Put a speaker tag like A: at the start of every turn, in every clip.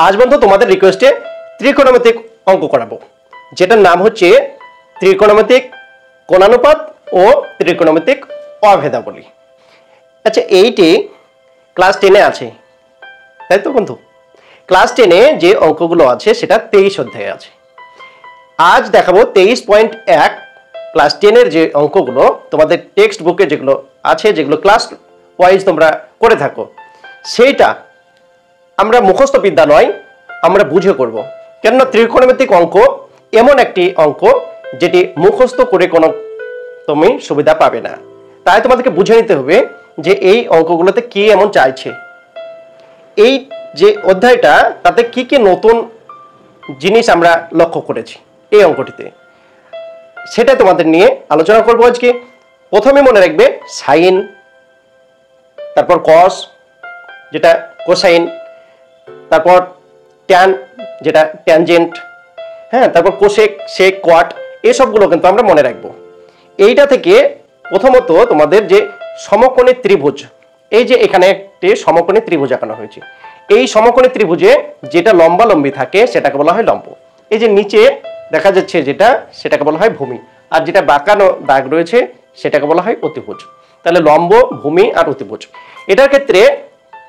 A: আজ বন্ধু তোমাদের রিকোয়েস্টে ত্রিকোণমিতিক অঙ্ক করাবো, যেটার নাম হচ্ছে ত্রিকোণমিতিক কোণানুপাত ও ত্রিকোণমিতিক অভেদাবলী। আচ্ছা, এইটি ক্লাস 10-এ আছে, তাই তো বন্ধু? ক্লাস 10-এ যে অঙ্কগুলো আছে সেটা 23 অধ্যায়ে আছে। আজ দেখাবো 23.1 ক্লাস 10-এর যে অঙ্কগুলো তোমাদের টেক্সট বুকে যেগুলো আছে, যেগুলো ক্লাস ওয়াইজ তোমরা করে থাকো, সেইটা আমরা মুখস্থ বিদ্যা নয়, আমরা বুঝে করব। কেননা ত্রিকোণমিতিক অঙ্ক এমন একটি অঙ্ক যেটি মুখস্থ করে কোনো তুমি সুবিধা পাবে না। তাই তোমাদেরকে বুঝে নিতে হবে যে এই অঙ্কগুলোতে কি এমন চাইছে, এই যে অধ্যায়টা তাতে কি কি নতুন জিনিস আমরা লক্ষ্য করেছি এই অঙ্কটিতে, সেটা তোমাদের নিয়ে আলোচনা করবো আজকে। প্রথমে মনে রাখবে সাইন, তারপর কস যেটা কোসাইন, তারপর ট্যান যেটা ট্যানজেন্ট, হ্যাঁ, তারপর কোসেক, সেক, কোয়াট, এসবগুলো কিন্তু আমরা মনে রাখবো। এইটা থেকে প্রথমত তোমাদের যে সমকোণী ত্রিভুজ, এই যে এখানে একটি সমকোণী ত্রিভুজ আঁকানো হয়েছে, এই সমকোণী ত্রিভুজে যেটা লম্বালম্বি থাকে সেটাকে বলা হয় লম্ব। এই যে নিচে দেখা যাচ্ছে যেটা, সেটাকে বলা হয় ভূমি, আর যেটা বাঁকানো দাগ রয়েছে সেটাকে বলা হয় অতিভুজ। তাহলে লম্ব, ভূমি আর অতিভুজ, এটার ক্ষেত্রে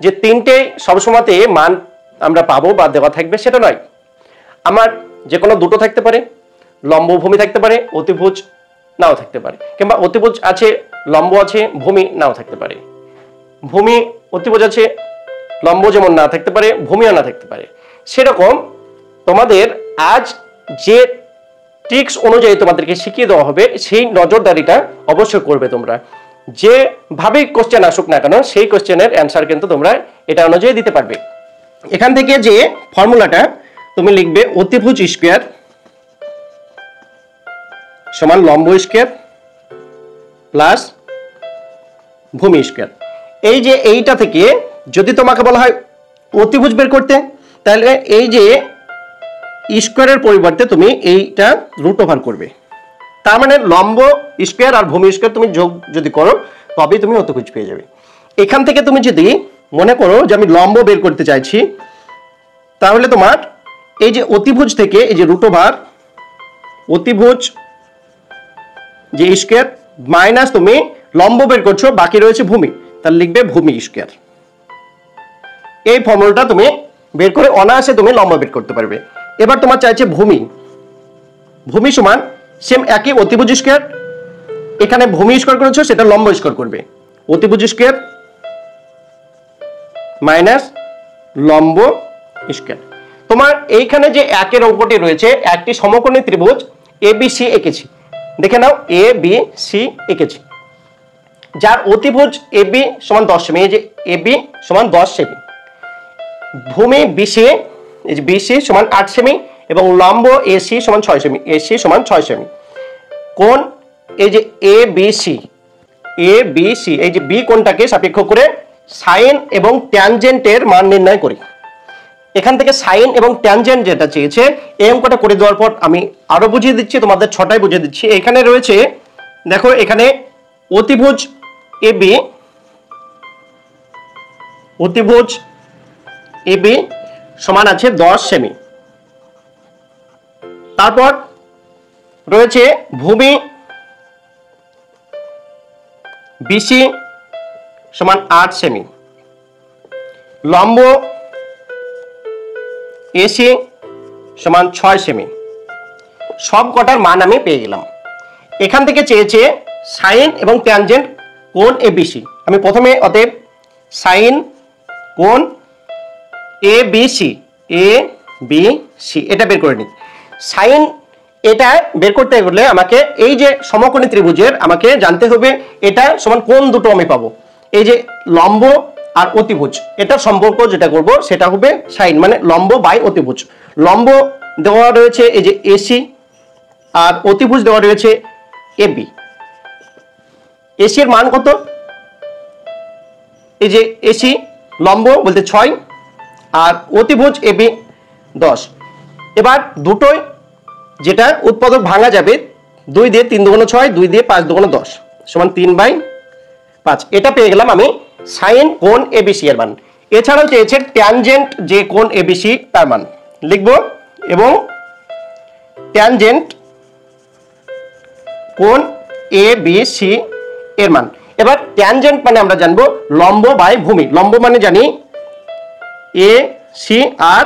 A: যে তিনটে সবসময়তে মান আমরা পাবো বা দেওয়া থাকবে সেটা নয়, আমার যে কোনো দুটো থাকতে পারে, লম্ব ভূমি থাকতে পারে, অতিভুজ নাও থাকতে পারে, কিংবা অতিভুজ আছে লম্ব আছে ভূমি নাও থাকতে পারে, ভূমি অতিভুজ আছে লম্ব যেমন না থাকতে পারে, ভূমিও না থাকতে পারে। সেরকম তোমাদের আজ যে ট্রিক্স অনুযায়ী তোমাদেরকে শিখিয়ে দেওয়া হবে সেই নজরদারিটা অবশ্যই করবে তোমরা। যেভাবেই কোশ্চেন আসুক না কেন সেই কোশ্চেনের অ্যান্সার কিন্তু তোমরা এটা অনুযায়ী দিতে পারবে। এখান থেকে যে ফর্মুলাটা তুমি লিখবে, অতিভুজ স্কোয়ার সমান লম্ব স্কোয়ার প্লাস ভূমি স্কোয়ার। এই যে এইটা থেকে যদি তোমাকে বলা হয় অতিভুজ বের করতে, তাহলে এই যে স্কোয়ারের পরিবর্তে তুমি এইটা রুট ওভার করবে। তার মানে লম্ব স্কোয়ার আর ভূমি স্কোয়ার তুমি যোগ যদি করো তবেই তুমি অতিভুজ পেয়ে যাবে। এখান থেকে তুমি যদি মনে করো যে আমি লম্ব বের করতে চাইছি, তাহলে তোমার এই যে অতিভুজ থেকে এই যে রুট ওভার অতিভুজ যে স্কোয়ার মাইনাস তুমি লম্ব বের করছো, বাকি রয়েছে ভূমি, তাহলে লিখবে ভূমি স্কোয়ার। এই ফর্মুলাটা তুমি বের করে অনায়াসে তুমি লম্ব বের করতে পারবে। এবার তোমার চাইছে ভূমি, ভূমি সমান সেম একই অতিভুজ স্কোয়ার, এখানে ভূমি স্কোয়ার করেছো সেটা লম্ব স্কোয়ার করবে, অতিভুজ স্কোয়ার মাইনাস লম্ব স্কোয়ার। তোমার এইখানে যে একের অঙ্কটি রয়েছে, একটি সমকোণী ত্রিভুজ ABC এঁকেছি, দেখে নাও ABC এঁকেছি, যার অতিভুজ AB সমান 10 সেমি, এই যে AB সমান 10 সেমি, ভূমি BC এই যে BC সমান 8 সেমি এবং লম্ব AC সমান 6 সেমি, AC সমান 6 সেমি। কোণ এই যে ABC এই যে বি কোণটাকে সাপেক্ষ করে সাইন এবং ট্যানজেন্টের মান নির্ণয় করি। এখান থেকে সাইন এবং ট্যানজেন্ট যেটা চেয়েছে এই অঙ্কটা করে দেওয়ার পর আমি আরো বুঝিয়ে দিচ্ছি, তোমাদের 6টায় বুঝিয়ে দিচ্ছি। এখানে রয়েছে দেখো, এখানে অতিভুজ AB সমান আছে 10 সেমি, তারপর রয়েছে ভূমি BC সমান 8 সেমি, লম্ব AC সমান 6 সেমি। সব কটার মান আমি পেয়ে গেলাম। এখান থেকে চেয়েছে সাইন এবং ট্যানজেন্ট কোণ ABC। আমি প্রথমে অতএব সাইন কোণ ABC এটা বের করে নিই। সাইন এটা বের করতে গেলে আমাকে এই যে সমকোণী ত্রিভুজের আমাকে জানতে হবে এটা সমান কোণ দুটো আমি পাবো, এই যে লম্ব আর অতিভুজ, এটা সম্পর্ক যেটা করব সেটা হবে সাইন, মানে লম্ব বাই অতিভুজ। লম্ব দেওয়া রয়েছে এই যে AC আর অতিভুজ দেওয়া রয়েছে AB। AC এর মান কত? এই যে AC লম্ব বলতে 6 আর অতিভুজ AB 10। এবার দুটোই যেটা উৎপাদক ভাঙা যাবে, 2 দিয়ে 3 দুগুণ 6, 2 দিয়ে 5 দুগুণ 10 সমান 3/5। এটা পেয়ে গেলাম আমি সাইন কোণ ABC এর মান। এছাড়াও চেয়েছে ট্যানজেন্ট যে কোণ এবিসি তার মান লিখব, এবং ট্যানজেন্ট কোণ এবিসি এর মান। এবার ট্যানজেন্ট মানে আমরা জানবো লম্ব বাই ভূমি। লম্ব মানে জানি এ সি, আর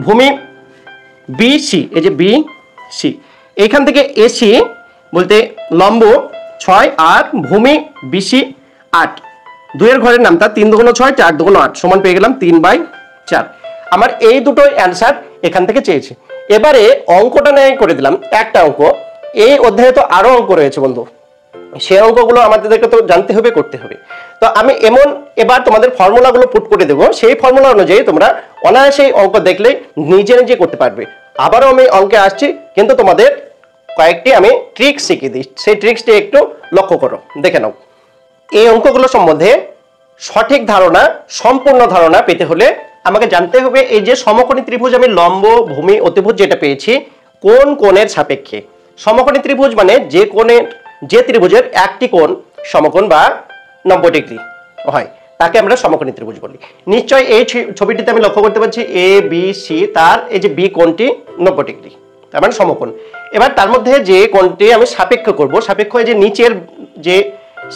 A: ভূমি বি সি, এই যে বি সি। এইখান থেকে এসি বলতে লম্ব 6 আর ভূমি বিসি 8, 2 এর ঘরের নামতা 3 দুগুণ 6, 4 দুগুণ 8 সমান পেয়ে গেলাম 3/4। আমার এই দুটো অ্যান্সার এখান থেকে চেয়েছে। এবারে অঙ্কটা নেই করে দিলাম একটা অঙ্ক। এই অধ্যায়ে তো আরো অঙ্ক রয়েছে বন্ধু, সেই অঙ্কগুলো আমাদেরকে তো জানতে হবে, করতে হবে। তো আমি এবার তোমাদের ফর্মুলাগুলো পুট করে দেবো, সেই ফর্মুলা অনুযায়ী তোমরা অনায়াসেই অঙ্ক দেখলে নিজে নিজে করতে পারবে। আবারও আমি অঙ্কে আসছি, কিন্তু তোমাদের কয়েকটি আমি ট্রিক্স শিখিয়ে দিই, সেই ট্রিক্সটি একটু লক্ষ্য করো, দেখে নাও। এই অঙ্কগুলো সম্বন্ধে সঠিক ধারণা, সম্পূর্ণ ধারণা পেতে হলে আমাকে জানতে হবে এই যে সমকোণী ত্রিভুজ আমি লম্ব ভূমি অতিভুজ যেটা পেয়েছি কোন কোণের সাপেক্ষে। সমকোণী ত্রিভুজ মানে যে ত্রিভুজের একটি কোণ সমকোণ বা 90 ডিগ্রি হয় তাকে আমরা সমকোণী ত্রিভুজ বলি। নিশ্চয় এই ছবিটিতে আমি লক্ষ্য করতে পারছি এ বি সি, তার এই যে বি কোণটি 90 ডিগ্রি, তার মানে সমকোণ। এবার তার মধ্যে যে কোণটি আমি সাপেক্ষ করব, সাপেক্ষ যে নিচের যে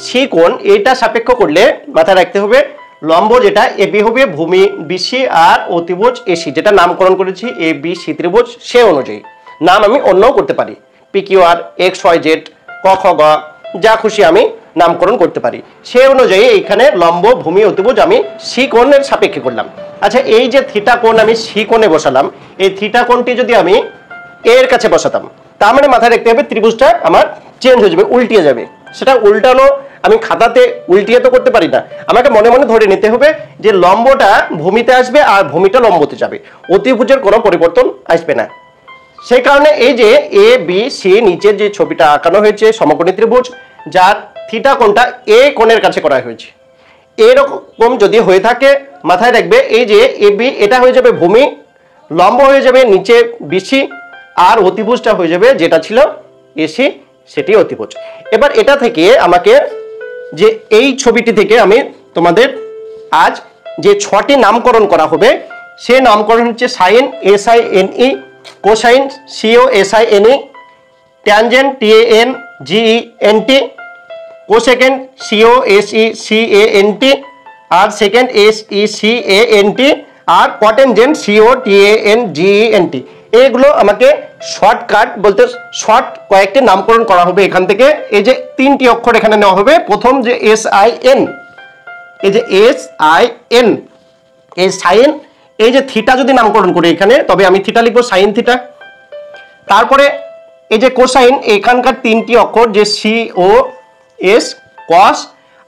A: সি কোণ, এটা সাপেক্ষ করলে মাথায় রাখতে হবে লম্ব যেটা এবি হবে ভূমি বিসি, আর অতিভুজ এসি যেটা নামকরণ করেছি এ বি সি ত্রিভুজ, সে অনুযায়ী নাম আমি অন্যও করতে পারি, P Q R, x Y Z, ক খ গ, যা খুশি আমি নামকরণ করতে পারি। সে অনুযায়ী এইখানে লম্ব ভূমি অতিভুজ আমি সি কোণের সাপেক্ষে করলাম। আচ্ছা, এই যে থিটা কোণ আমি সি কোণে বসালাম, এই থিটা কোণটি যদি আমি এর কাছে বসাতাম, তার মানে মাথায় রাখতে হবে ত্রিভুজটা আমার চেঞ্জ হয়ে যাবে, উল্টিয়ে যাবে। সেটা উল্টানো আমি খাতাতে উল্টিয়ে তো করতে পারি না, আমাকে মনে মনে ধরে নিতে হবে যে লম্বটা ভূমিতে আসবে আর ভূমিটা লম্বতে যাবে, অতিভুজের কোনো পরিবর্তন আসবে না। সেই কারণে এই যে এ বি সি নিচের যে ছবিটা আঁকানো হয়েছে সমকোণী ত্রিভুজ, যার থিটা কোণটা এ কোণের কাছে করা হয়েছে, এরকম যদি হয়ে থাকে মাথায় রাখবে এই যে এ বি এটা হয়ে যাবে ভূমি, লম্ব হয়ে যাবে নিচে বিসি, আর অতিভুজটা হয়ে যাবে যেটা ছিল এসি, সেটি অতিভুজ। এবার এটা থেকে আমাকে যে এই ছবিটি থেকে আমি তোমাদের আজ যে 6টি নামকরণ করা হবে, সে নামকরণ হচ্ছে sine S I N E, cosine C O S I N E, tangent T A N G E N T, cosecant C O S E C A N T, আর secant S E C A N T, আর cotangent CO T A N G E N T. এগুলো আমাকে shortcut বলতে short কয়েকটি নামকরণ করা হবে এখান থেকে। এই যে 3টি অক্ষর এখানে নেওয়া হবে, প্রথম যে এস আই এন, এই যে এস আই এন, এই সাইন, এই যে থিটা যদি নামকরণ করি এখানে, তবে আমি থিটা লিখবো সাইন থিটা। তারপরে এই যে কোসাইন, এখানকার 3টি অক্ষর যে সি ও এস, কস,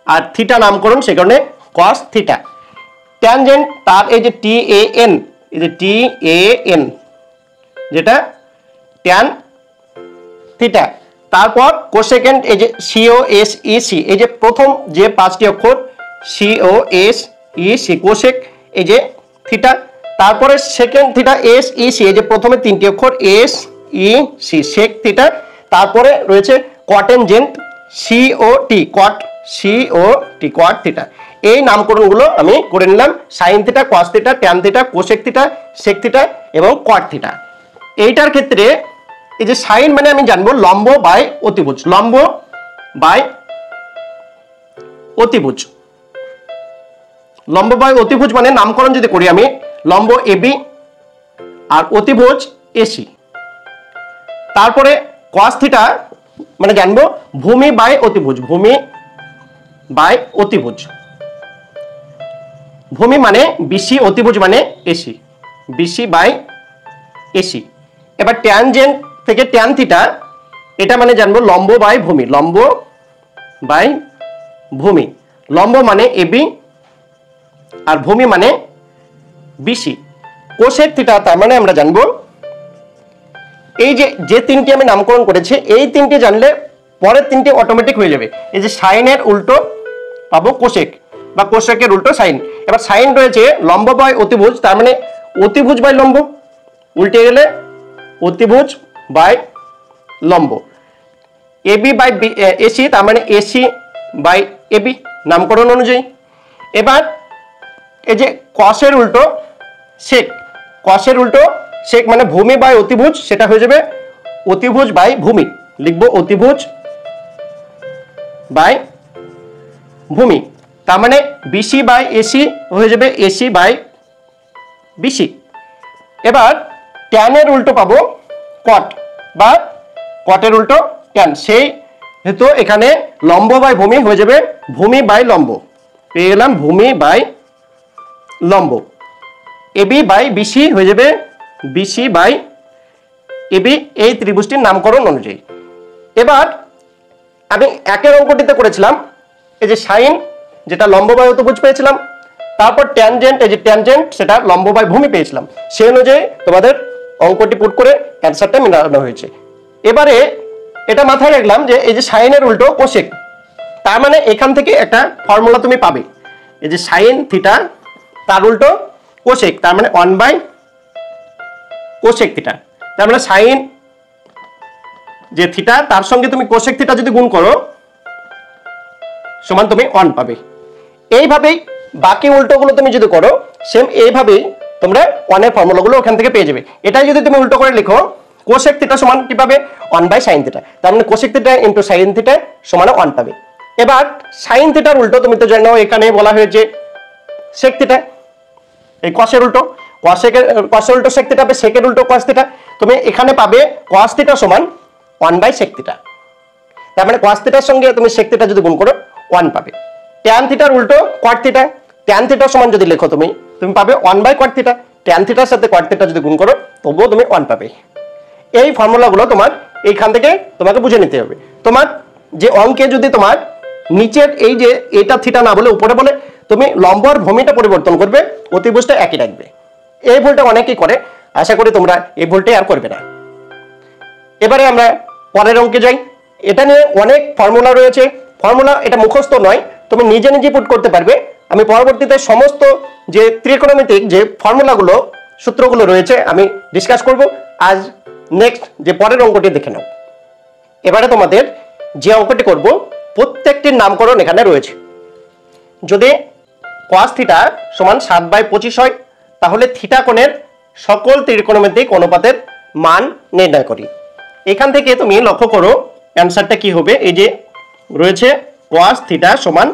A: আর থিটা নামকরণ, সে কারণে কস থিটা। ট্যানজেন্ট, তার এই যে টি এ এন, এই যে টি এ এন যেটা ট্যান থিটা। তারপর কোসেকেন্ড এই যে সিও এস ই সি, এই যে প্রথম যে 5টি অক্ষর c o S E c, cosec এই যে থিটা। তারপরে সেকেন্ড থিটা এস ই সি, এই যে প্রথমে 3টি অক্ষর এস ই সি, সেক থিটা। তারপরে রয়েছে cotangent CO t, cot c o t, cot theta. এই নামকরণগুলো আমি করে নিলাম, sine theta, cos theta, tan theta, cosec theta, sec theta এবং কট থিটা। এইটার ক্ষেত্রে এই যে সাইন মানে আমি জানবো লম্ব বাই অতিভুজ, লম্ব বাই অতিভুজ, লম্ব বাই অতিভুজ মানে নামকরণ যদি করি আমি লম্ব এবি আর অতিভুজ এসি। তারপরে কস থিটা মানে জানবো ভূমি বাই অতিভুজ, ভূমি বাই অতিভুজ, ভূমি মানে বিসি, অতিভুজ মানে এসি, বিসি বাই এসি। এবার ট্যানজেন্ট থেকে ট্যান থিটা, এটা মানে জানবো লম্ব বাই ভূমি, লম্ব বাই ভূমি, লম্ব মানে এবি আর ভূমি মানে বিসি। কোসেক থিটা, তার মানে আমরা জানবো এই যে 3টি আমি নামকরণ করেছি, এই 3টি জানলে পরের 3টি অটোমেটিক হয়ে যাবে। এই যে সাইনের উল্টো পাবো কোসেক, বা কোসেকের উল্টো সাইন। এবার সাইন রয়েছে লম্ব বাই অতিভুজ, তার মানে অতিভুজ বাই লম্ব, উল্টে গেলে অতিভুজ বাই লম্ব। এবি বাই এসি, তার মানে এসি বাই এবি নামকরণ অনুযায়ী। এবার এই যে কসের উল্টো সেক, কসের উল্টো সেক মানে ভূমি বাই অতিভুজ, সেটা হয়ে যাবে অতিভুজ বাই ভূমি। লিখবো অতিভুজ বাই ভূমি। তার মানে বিসি বাই এসি হয়ে যাবে এসি বাই বিসি। এবার ট্যানের উল্টো পাবো কট বা কটের উল্টো ট্যান, সেই হেতু এখানে লম্ব বাই ভূমি হয়ে যাবে ভূমি বাই লম্ব, পেয়ে গেলাম ভূমি বাই লম্ব। এবি বাই বিসি হয়ে যাবে বিসি বাই এবি, এই ত্রিভুজটির নামকরণ অনুযায়ী। এবার আমি একের অঙ্কটিতে করেছিলাম এই যে সাইন, যেটা লম্ব বাই অতিভুজ পেয়েছিলাম, তারপর ট্যানজেন্ট, এই যে ট্যানজেন্ট সেটা লম্ব বাই ভূমি পেয়েছিলাম, সেই অনুযায়ী তোমাদের অঙ্কটি পুট করে অ্যান্সারটা মেলানো হয়েছে। এবারে এটা মাথায় রাখলাম যে এই যে সাইনের উল্টো কোসেক, তার মানে এখান থেকে একটা ফর্মুলা তুমি পাবে, এই যে সাইন থিটা তার উল্টো কোসেক, তার মানে 1 বাই কোসেক থিটা। তার মানে সাইন যে থিটা তার সঙ্গে তুমি কোসেক থিটা যদি গুণ করো সমান তুমি 1 পাবে। এইভাবেই বাকি উল্টোগুলো তুমি যদি করো সেম এইভাবেই তোমরা 1 এর ফর্মুলাগুলো ওখান থেকে পেয়ে যাবে। এটাই যদি তুমি উল্টো করে লিখো কোসেক থিটা সমান কি পাবে 1 বাই সাইন থিটা, তার মানে cosec theta into sine theta সমান 1 পাবে। এবার সাইন থিটার উল্টো তুমি তো জানো এখানে বলা হয়েছে সেক থিটা, এই কসের উল্টো কসের উল্টো সেক থিটা হবে, সেকের উল্টো কস থিটা, তুমি এখানে পাবে কস থিটা সমান 1 বাই সেক থিটা। তার মানে কস থিটার সঙ্গে তুমি সেক থিটা যদি গুণ করো 1 পাবে। ট্যান থিটার উল্টো কট থিটা, ট্যান থিটার সমান যদি লেখো তুমি পাবে 1 বাই কট থিটা, ট্যান থিটার সাথে কট থিটা যদি গুণ করো তবুও তুমি 1 পাবে। এই ফর্মুলাগুলো তোমার এইখান থেকে তোমাকে বুঝে নিতে হবে। তোমার যে অঙ্কে যদি তোমার নিচের এই যে এটা থিটা না বলে উপরে বলে, তুমি লম্ব আর ভূমিটা পরিবর্তন করবে, অতিভুজটা একই রাখবে। এই ভুলটা অনেকেই করে, আশা করি তোমরা এই ভুলটাই আর করবে না। এবারে আমরা পরের অঙ্কে যাই। এটা নিয়ে অনেক ফর্মুলা রয়েছে, ফর্মুলা এটা মুখস্থ নয়, তুমি নিজে নিজে পুট করতে পারবে। আমি পরবর্তীতে সমস্ত যে ত্রিকোণমিতিক যে ফর্মুলাগুলো সূত্রগুলো রয়েছে আমি ডিসকাস করব। আজ নেক্সট যে পরের অঙ্কটি দেখে নাও। এবারে তোমাদের যে অঙ্কটি করব প্রত্যেকটির নামকরণ এখানে রয়েছে। যদি cos থিটা সমান 7/25 হয় তাহলে থিটা কোণের সকল ত্রিকোণমিতিক অনুপাতের মান নির্ণয় করি। এখান থেকে তুমি লক্ষ্য করো অ্যান্সারটা কি হবে। এই যে রয়েছে cos থিটা সমান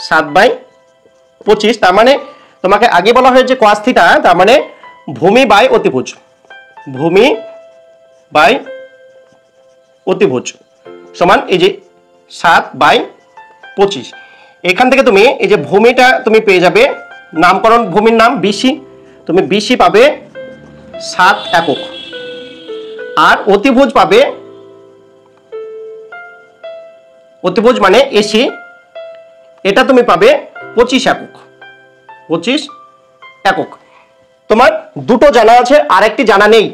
A: 7/25, তার মানে তোমাকে আগে বলা হয়েছে cos থিটা তার মানে ভূমি বাই অতিভুজ, ভূমি বাই অতিভুজ সমান এই যে 7/25। এখান থেকে তুমি এই যে ভূমিটা তুমি পেয়ে যাবে, নামকরণ ভূমির নাম বিসি, তুমি বিসি পাবে 7 একক, আর অতিভুজ পাবে, অতিভুজ মানে এসি, এটা তুমি পাবে 25 একক, 25 একক। তোমার দুটো জানা আছে আর একটি জানা নেই,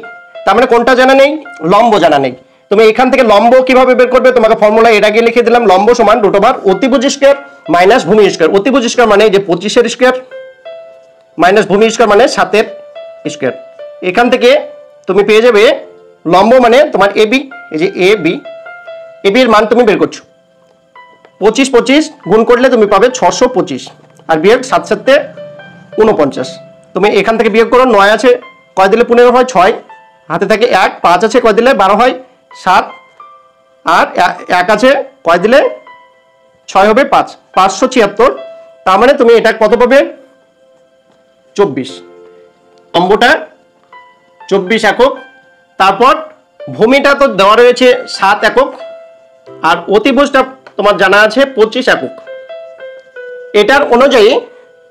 A: তার মানে কোনটা জানা নেই? লম্ব জানা নেই। তুমি এখান থেকে লম্ব কিভাবে বের করবে, তোমাকে ফর্মুলা এর আগে লিখে দিলাম। লম্ব সমান √ অতিভুজ স্কয়ার মাইনাস ভূমি স্কয়ার। অতিভুজ স্কয়ার মানে যে 25 এর স্কয়ার মাইনাস ভূমি স্কয়ার মানে 7 এর স্কয়ার। এখান থেকে তুমি পেয়ে যাবে লম্ব মানে তোমার এবি, এই যে এবি, এবি এর মান তুমি বের করছো 25 গুণ করলে তুমি পাবে 625, আর বিয়োগ 7 7 49। তুমি এখান থেকে বিয়োগ করো, 9 আছে কয় দিলে 15 হয় 6, হাতে থাকে 1, 5 আছে কয় দিলে 12 হয় 7, আর 1 আছে কয় দিলে 6 হবে 5, 576। তার মানে তুমি এটা কত পাবে 24, লম্বটা 24 একক। তারপর ভূমিটা তো দেওয়া রয়েছে 7 একক, আর অতিভুজটা তোমার জানা আছে 25 একক। এটার অনুযায়ী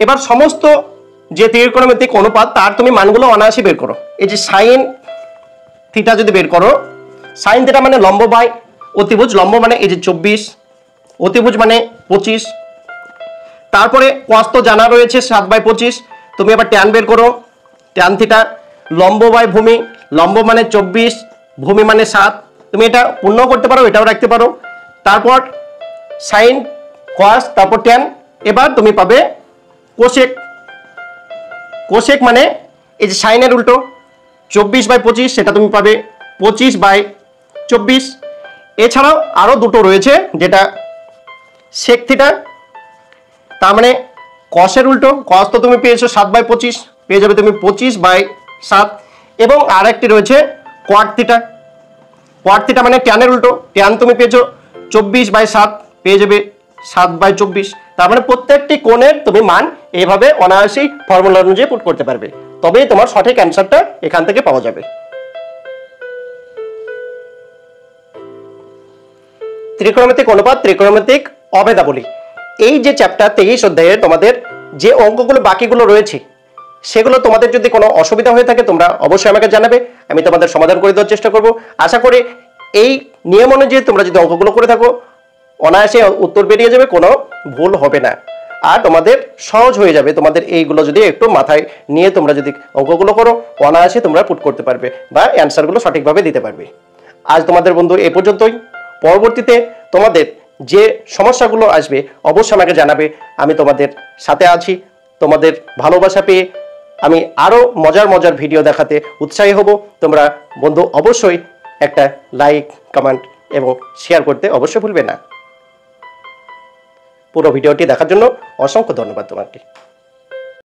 A: এবার সমস্ত যে ত্রিকোণমিতিক অনুপাত তার তুমি মানগুলো অনায়াসে বের করো। এই যে সাইন থিটা যদি বের করো, সাইন থিটা মানে লম্ব বাই অতিভুজ, লম্ব মানে এই যে 24, অতিভুজ মানে 25। তারপরে cos তো জানা রয়েছে 7/25, তুমি আবার ট্যান বের করো, ট্যান থিটা লম্ব বাই ভূমি, লম্ব মানে 24, ভূমি মানে 7, তুমি এটা পূর্ণ করতে পারো, এটাও রাখতে পারো। তারপর সাইন cos তারপর ট্যান, এবার তুমি পাবে কোসেক, কোসেক মানে এই যে সাইনের উল্টো 24/25, সেটা তুমি পাবে 25/24। এছাড়াও আরো দুটো রয়েছে, যেটা সেক থিটা, তার মানে কসের উল্টো, কস তো তুমি পেয়েছো 7/25, পেয়ে যাবে তুমি 25/7। এবং আর একটি রয়েছে কোয়াট থিটা। কোয়াট থিটা মানে ট্যানের উল্টো, ট্যান তুমি পেয়েছো 24/7, পেয়ে যাবে 7/24। তার মানে প্রত্যেকটি কোণের তুমি মান এইভাবে অনায়াসেই ফর্মুলা অনুযায়ী পুট করতে পারবে, তবেই তোমার সঠিক অ্যান্সারটা এখান থেকে পাওয়া যাবে। ত্রিকোণমিতিক অনুপাত, ত্রিকোণমিতিক অভেদাবলী, এই যে চ্যাপ্টার 23 অধ্যায়ে তোমাদের যে অঙ্কগুলো বাকিগুলো রয়েছে, সেগুলো তোমাদের যদি কোনো অসুবিধা হয়ে থাকে তোমরা অবশ্যই আমাকে জানাবে, আমি তোমাদের সমাধান করে দেওয়ার চেষ্টা করব। আশা করি এই নিয়ম অনুযায়ী তোমরা যদি অঙ্কগুলো করে থাকো অনায়াসে উত্তর বেরিয়ে যাবে, কোনো ভুল হবে না, আর তোমাদের সহজ হয়ে যাবে। তোমাদের এইগুলো যদি একটু মাথায় নিয়ে তোমরা যদি অঙ্কগুলো করো অনায়াসে তোমরা পুট করতে পারবে বা অ্যান্সারগুলো সঠিকভাবে দিতে পারবে। আজ তোমাদের বন্ধু এ পর্যন্তই। পরবর্তীতে তোমাদের যে সমস্যাগুলো আসবে অবশ্যই আমাকে জানাবে, আমি তোমাদের সাথে আছি। তোমাদের ভালোবাসা পেয়ে আমি আরও মজার মজার ভিডিও দেখাতে উৎসাহী হব। তোমরা বন্ধু অবশ্যই একটা লাইক, কমেন্ট এবং শেয়ার করতে অবশ্যই ভুলবে না। পুরো ভিডিওটি দেখার জন্য অসংখ্য ধন্যবাদ তোমাকে।